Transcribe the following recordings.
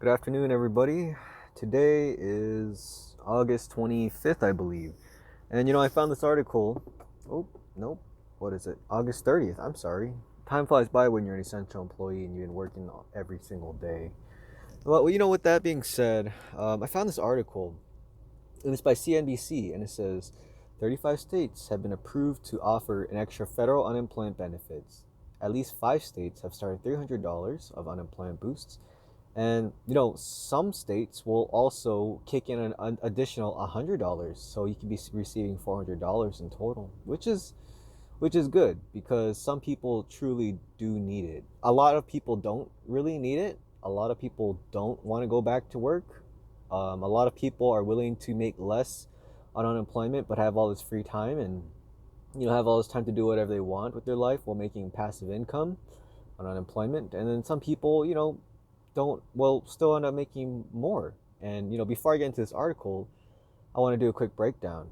Good afternoon, everybody. Today is August 25th, I believe. And I found this article. Oh, nope. What is it? August 30th. I'm sorry. Time flies by when you're an essential employee and you've been working every single day. Well, with that being said, I found this article. It was by CNBC, and it says 35 states have been approved to offer an extra federal unemployment benefits. At least 5 states have started $300 of unemployment boosts, and some states will also kick in an additional $100, so you could be receiving $400 in total, which is good because some people truly do need it. A lot of people don't really need it. A lot of people don't want to go back to work. A lot of people are willing to make less on unemployment, but have all this free time and have all this time to do whatever they want with their life while making passive income on unemployment. And then some people, don't well still end up making more. And before I get into this article, I want to do a quick breakdown.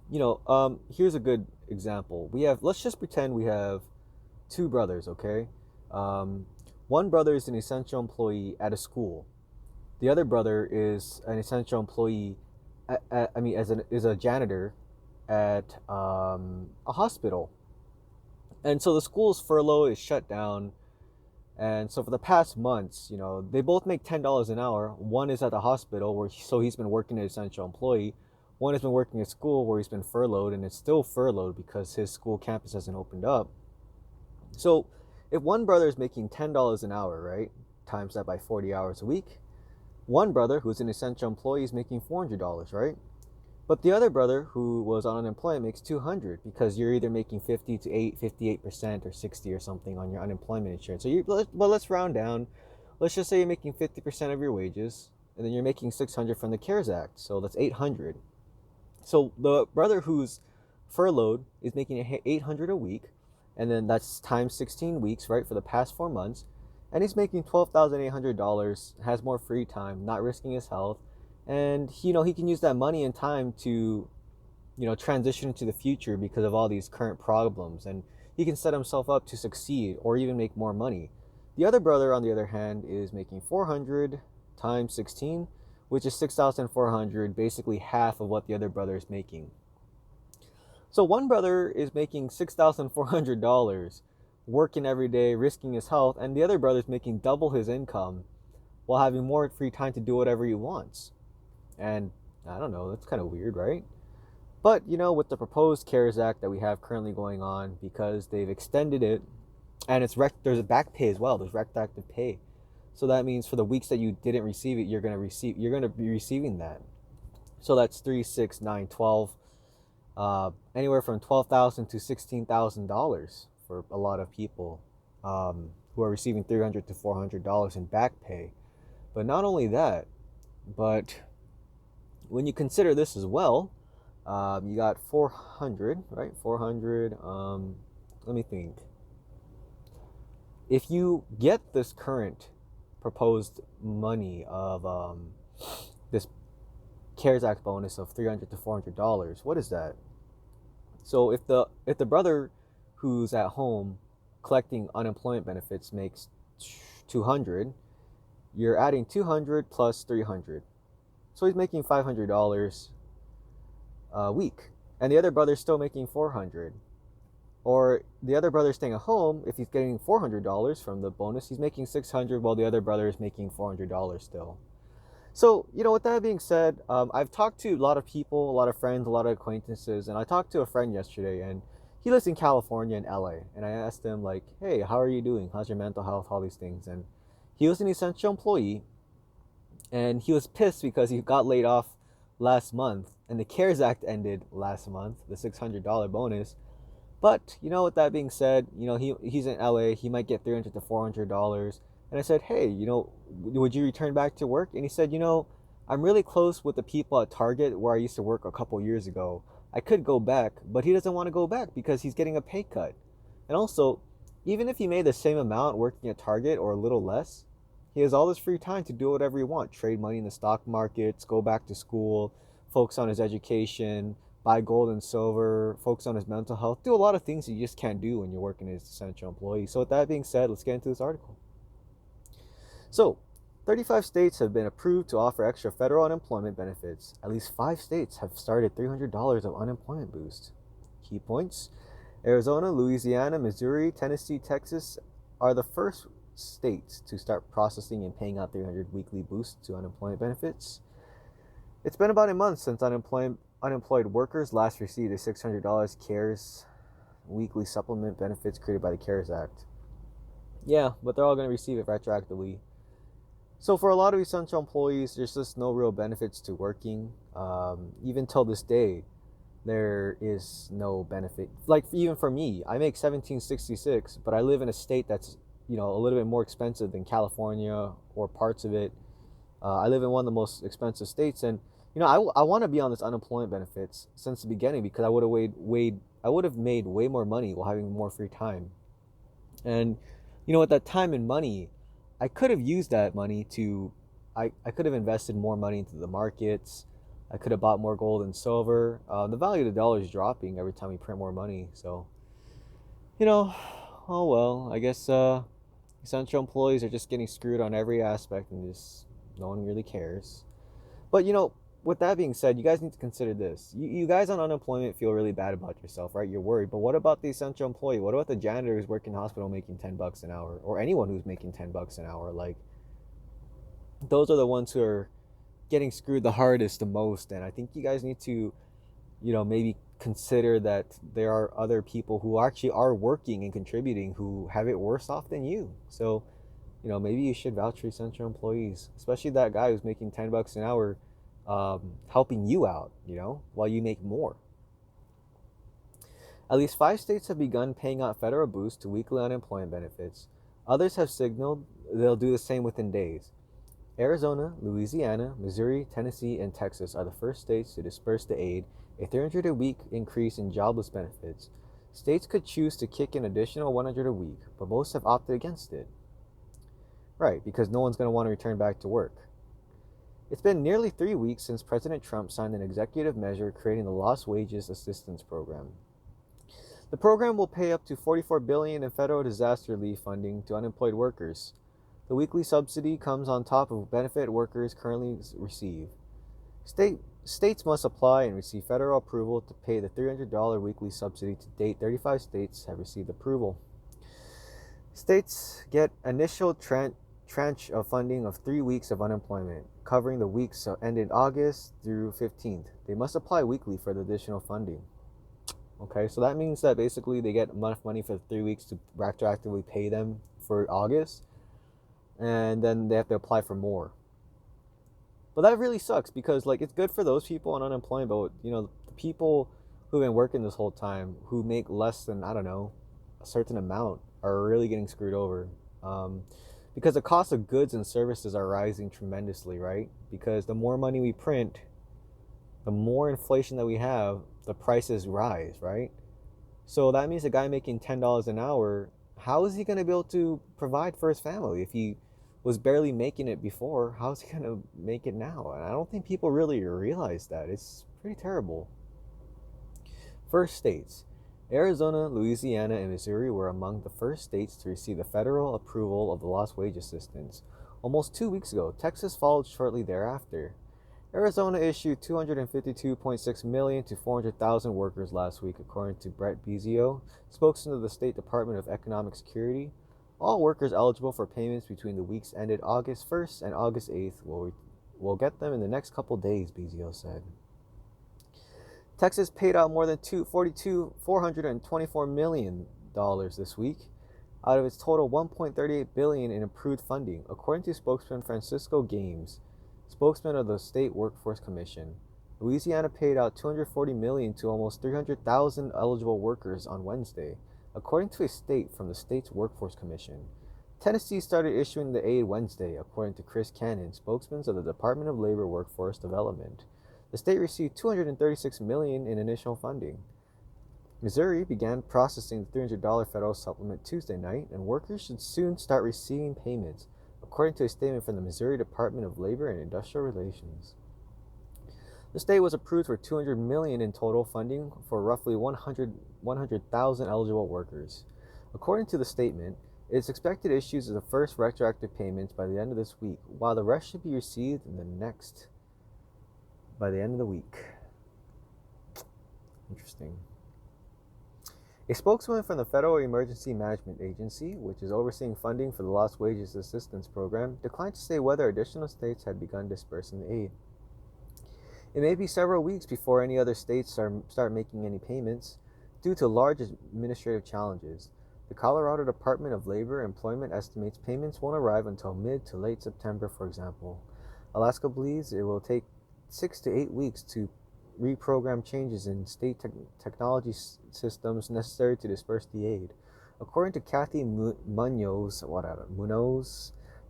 Here's a good example. Let's just pretend we have two brothers, okay? Um, One brother is an essential employee at a school. The other brother is an essential employee. Is a janitor at a hospital. And so the school's furlough is shut down. And so for the past months, they both make $10 an hour. One is at the hospital so he's been working as an essential employee. One has been working at school where he's been furloughed, and it's still furloughed because his school campus hasn't opened up. So if one brother is making $10 an hour, right, times that by 40 hours a week, one brother who's an essential employee is making $400, right? But the other brother who was on unemployment makes 200 because you're either making 50 to 58% or 60 or something on your unemployment insurance. Let's round down. Let's just say you're making 50% of your wages, and then you're making 600 from the CARES Act. So that's 800. So the brother who's furloughed is making 800 a week, and then that's times 16 weeks, right, for the past 4 months. And he's making $12,800, has more free time, not risking his health, and he can use that money and time to transition into the future because of all these current problems, and he can set himself up to succeed or even make more money. The other brother, on the other hand, is making 400 times 16, which is 6,400, basically half of what the other brother is making. So one brother is making $6,400 working every day, risking his health, and the other brother is making double his income while having more free time to do whatever he wants. And I don't know, that's kind of weird, right? But with the proposed CARES Act that we have currently going on, because they've extended it, and there's a back pay as well. There's retroactive pay, so that means for the weeks that you didn't receive it, you're gonna be receiving that. So that's 3, 6, 9, 12, anywhere from $12,000 to $16,000 for a lot of people who are receiving $300 to $400 in back pay. But not only that, but when you consider this as well, you got 400, right? 400. Let me think. If you get this current proposed money of this CARES Act bonus of $300 to $400, what is that? So if the brother who's at home collecting unemployment benefits makes 200, you're adding 200 plus 300. So he's making $500 a week, and the other brother's still making 400. Or the other brother staying at home, if he's getting $400 from the bonus, he's making 600, while the other brother is making $400 still. So with that being said, I've talked to a lot of people, a lot of friends, a lot of acquaintances, and I talked to a friend yesterday, and he lives in California in LA, and I asked him like, hey, how are you doing? How's your mental health? All these things. And he was an essential employee, and he was pissed because he got laid off last month, and the CARES Act ended last month, the $600 bonus. But with that being said, he's in LA. He might get $300 to $400. And I said, hey, would you return back to work? And he said, I'm really close with the people at Target where I used to work a couple years ago. I could go back, but he doesn't want to go back because he's getting a pay cut. And also, even if he made the same amount working at Target or a little less, he has all this free time to do whatever he wants. Trade money in the stock markets, go back to school, focus on his education, buy gold and silver, focus on his mental health, do a lot of things that you just can't do when you're working as an essential employee. So with that being said, let's get into this article. So 35 states have been approved to offer extra federal unemployment benefits. At least 5 states have started $300 of unemployment boost. Key points: Arizona, Louisiana, Missouri, Tennessee, Texas are the first states to start processing and paying out 300 weekly boosts to unemployment benefits. It's been about a month since unemployed workers last received a $600 CARES weekly supplement benefits created by the CARES Act. Yeah, but they're all going to receive it retroactively. So for a lot of essential employees, there's just no real benefits to working. Even till this day, there is no benefit. Like even for me, I make 1766, but I live in a state that's a little bit more expensive than California or parts of it. I live in one of the most expensive states, and I want to be on this unemployment benefits since the beginning because I would have made way more money while having more free time. And with that time and money, I could have used that money to, I could have invested more money into the markets. I could have bought more gold and silver. The value of the dollar is dropping every time we print more money. So, oh well, I guess essential employees are just getting screwed on every aspect and just no one really cares. But with that being said, you guys need to consider this. You guys on unemployment feel really bad about yourself, right? You're worried. But what about the essential employee? What about the janitor who's working in the hospital making $10 an hour? Or anyone who's making $10 an hour? Like, those are the ones who are getting screwed the hardest, the most. And I think you guys need to, maybe consider that there are other people who actually are working and contributing who have it worse off than you. So, maybe you should vouch for essential employees, especially that guy who's making $10 an hour, helping you out, while you make more. At least 5 states have begun paying out federal boosts to weekly unemployment benefits. Others have signaled they'll do the same within days. Arizona, Louisiana, Missouri, Tennessee, and Texas are the first states to disperse the aid, a $300 a week increase in jobless benefits. States could choose to kick in additional $100 a week, but most have opted against it. Right, because no one's going to want to return back to work. It's been nearly 3 weeks since President Trump signed an executive measure creating the Lost Wages Assistance Program. The program will pay up to $44 billion in federal disaster relief funding to unemployed workers. The weekly subsidy comes on top of benefit workers currently receive. States must apply and receive federal approval to pay the $300 weekly subsidy. To date, 35 states have received approval. States get initial tranche of funding of 3 weeks of unemployment, covering the weeks ended August through 15th. They must apply weekly for the additional funding. Okay, so that means that basically they get enough money for 3 weeks to retroactively pay them for August, and then they have to apply for more. But that really sucks because it's good for those people on unemployment, but the people who've been working this whole time who make less than, I don't know, a certain amount are really getting screwed over. Because the cost of goods and services are rising tremendously, right? Because the more money we print, the more inflation that we have, the prices rise, right? So that means a guy making $10 an hour, how is he going to be able to provide for his family? If he was barely making it before, how is he going to make it now? And I don't think people really realize that. It's pretty terrible. First states. Arizona, Louisiana, and Missouri were among the first states to receive the federal approval of the Lost Wage Assistance. Almost 2 weeks ago, Texas followed shortly thereafter. Arizona issued $252.6 million to 400,000 workers last week, according to Brett Bezio, spokesman of the State Department of Economic Security. All workers eligible for payments between the weeks ended August 1st and August 8th will get them in the next couple days, Bezio said. Texas paid out more than $424 million this week out of its total $1.38 billion in approved funding, according to spokesman Francisco Games, spokesman of the State Workforce Commission. Louisiana paid out $240 million to almost 300,000 eligible workers on Wednesday, according to a statement from the state's Workforce Commission. Tennessee started issuing the aid Wednesday, according to Chris Cannon, spokesman of the Department of Labor Workforce Development. The state received $236 million in initial funding. Missouri began processing the $300 federal supplement Tuesday night, and workers should soon start receiving payments, according to a statement from the Missouri Department of Labor and Industrial Relations. The state was approved for $200 million in total funding for roughly 100,000 eligible workers. According to the statement, It's expected to issue the first retroactive payments by the end of this week, while the rest should be received by the end of the week. Interesting. A spokesman from the Federal Emergency Management Agency, which is overseeing funding for the Lost Wages Assistance Program, declined to say whether additional states had begun dispersing the aid. It may be several weeks before any other states start making any payments due to large administrative challenges. The Colorado Department of Labor and Employment estimates payments won't arrive until mid to late September, for example. Alaska believes it will take 6 to 8 weeks to reprogram changes in state technology systems necessary to disperse the aid. According to Kathy Munoz,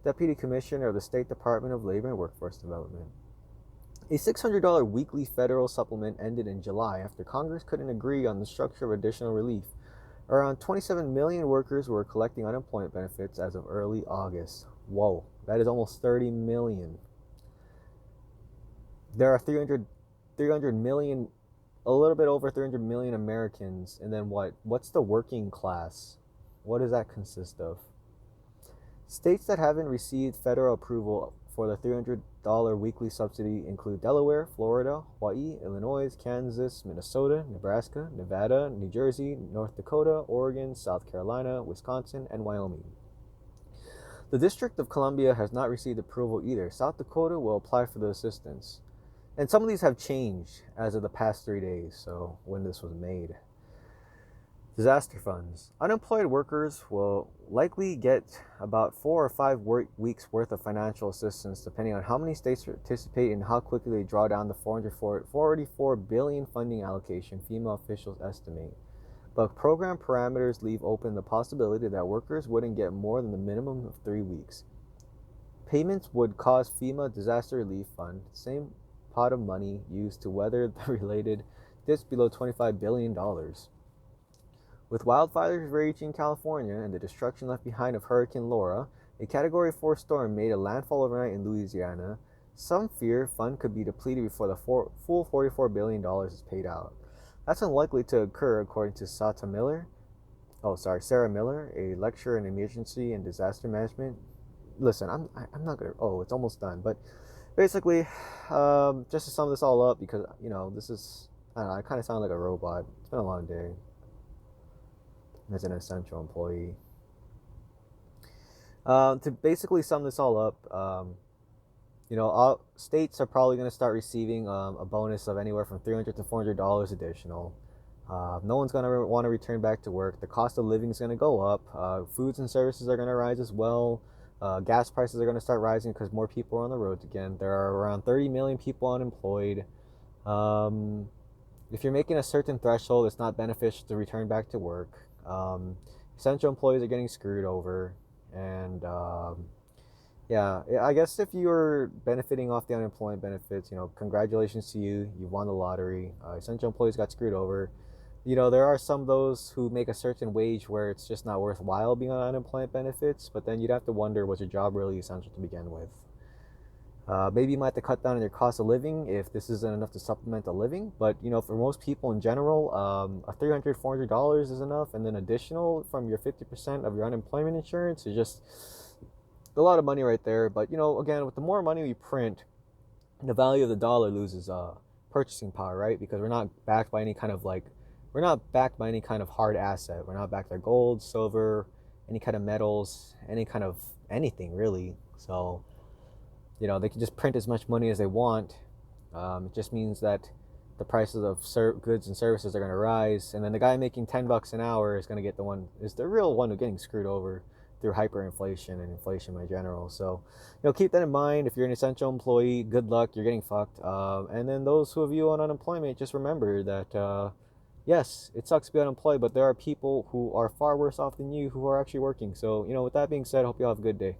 Deputy Commissioner of the State Department of Labor and Workforce Development. A $600 weekly federal supplement ended in July after Congress couldn't agree on the structure of additional relief. Around 27 million workers were collecting unemployment benefits as of early August. Whoa, that is almost 30 million. There are 300 million, a little bit over 300 million Americans. And then what's the working class? What does that consist of? States that haven't received federal approval for the $300 weekly subsidy include Delaware, Florida, Hawaii, Illinois, Kansas, Minnesota, Nebraska, Nevada, New Jersey, North Dakota, Oregon, South Carolina, Wisconsin, and Wyoming. The District of Columbia has not received approval either. South Dakota will apply for the assistance. And some of these have changed as of the past 3 days, so when this was made. Disaster funds. Unemployed workers will likely get about 4 or 5 weeks worth of financial assistance depending on how many states participate and how quickly they draw down the $444 billion funding allocation FEMA officials estimate. But program parameters leave open the possibility that workers wouldn't get more than the minimum of 3 weeks. Payments would cause FEMA Disaster Relief Fund, the same pot of money used to weather the related dips below $25 billion. With wildfires raging California and the destruction left behind of Hurricane Laura, a Category 4 storm made a landfall overnight in Louisiana, some fear fund could be depleted before the full $44 billion is paid out. That's unlikely to occur, according to Sarah Miller, a lecturer in emergency and disaster management. Listen, I'm not gonna. Oh, it's almost done. But basically, just to sum this all up, because this is, I don't know, I kind of sound like a robot. It's been a long day as an essential employee. To basically sum this all up, all states are probably going to start receiving a bonus of anywhere from $300 to $400 additional. No one's going to want to return back to work. The cost of living is going to go up. Foods and services are going to rise as well. Gas prices are going to start rising because more people are on the roads again. There are around 30 million people unemployed. If you're making a certain threshold, it's not beneficial to return back to work. Essential employees are getting screwed over. And I guess if you're benefiting off the unemployment benefits, congratulations to you. You won the lottery. Essential employees got screwed over. There are some of those who make a certain wage where it's just not worthwhile being on unemployment benefits, but then you'd have to wonder, was your job really essential to begin with? Maybe you might have to cut down on your cost of living if this isn't enough to supplement the living. But, for most people in general, a $300, $400 is enough. And then additional from your 50% of your unemployment insurance is just a lot of money right there. But, again, with the more money we print, the value of the dollar loses purchasing power, right? Because we're not backed by any kind of hard asset. We're not backed by gold, silver, any kind of metals, any kind of anything really. So, they can just print as much money as they want. It just means that the prices of goods and services are going to rise, and then the guy making $10 an hour is the real one who's getting screwed over through hyperinflation and inflation in general. So, keep that in mind. If you're an essential employee, good luck. You're getting fucked. And then those of you on unemployment, just remember that yes, it sucks to be unemployed, but there are people who are far worse off than you who are actually working. So, with that being said, I hope you all have a good day.